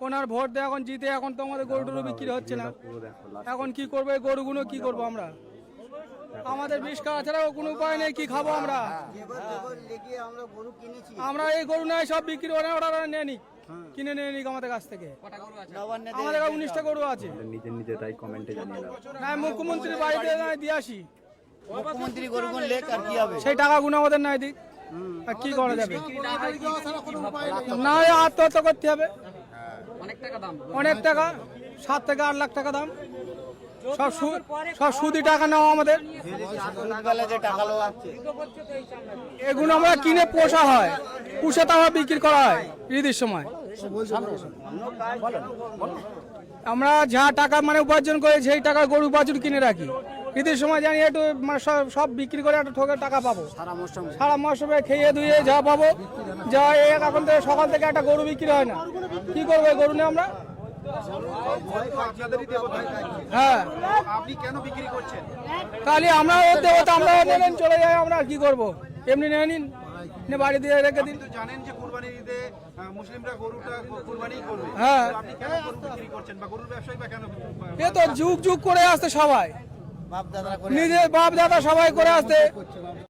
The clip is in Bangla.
ওনার ভোট দিয়ে এখন জিতে এখন তো আমাদের গরু টরু বিক্রি হচ্ছে না। এখন কি করবো এই গরুগুলো, কি করবো আমরা? আমাদের বিষ খাওয়া ছাড়াও কোনো উপায় নেই, কি খাবো আমরা? আমরা এই গরু নেই সব বিক্রি করে ওরা নেয়নি, কিনে নিয়ে নিক আমাদের কাছ থেকে। আমাদের 19টা গরু আছে। নিজে তাই কমেন্টে জানিয়ে দাও। না মুখ্যমন্ত্রীর বাড়িতে দিয়ে আসি, মুখ্যমন্ত্রী গরু কোন লেখ আর কি হবে? সেই টাকা গুলো আমাদের নাই দিক, আর কি করা যাবে? না আত্মহত্যা করতে হবে। অনেক টাকা, 7 থেকে 8 লাখ টাকা দাম, সব সুদি টাকা নেওয়া আমাদের। এগুলো আমরা কিনে পোষা হয়, পুষে তো আমরা বিক্রি করা হয় ঈদের সময়। আমরা যা টাকা মানে উপার্জন করে সেই টাকা গরু বাছুর কিনে রাখি, ঈদের সময় জানি একটু সব বিক্রি করে একটা ঠোকের টাকা পাবো। সারা মৌসুমে খেয়ে ধুয়ে যা পাবো, যা এখন থেকে সকাল থেকে একটা গরু বিক্রি হয় না, কি করবো গরু নিয়ে আমরা? হ্যাঁ, আপনি কেন বিক্রি করছেন? তাহলে আমরা আমরা নেবেন চলে যাই, আমরা কি করবো? এমনি নিয়ে নিন, বাড়ি দিয়ে রেখে দিন। জানেন যে কুরবানির ঈদে মুসলিমরা গরুটা কুরবানি করবে, হ্যাঁ, আপনি কেন গরু বিক্রি করছেন বা গরুর ব্যবসায়ী বা কেন? এ তো যুগ যুগ করে আসতে সবাই, নিজের বাপ দাদা সবাই করে আসতে।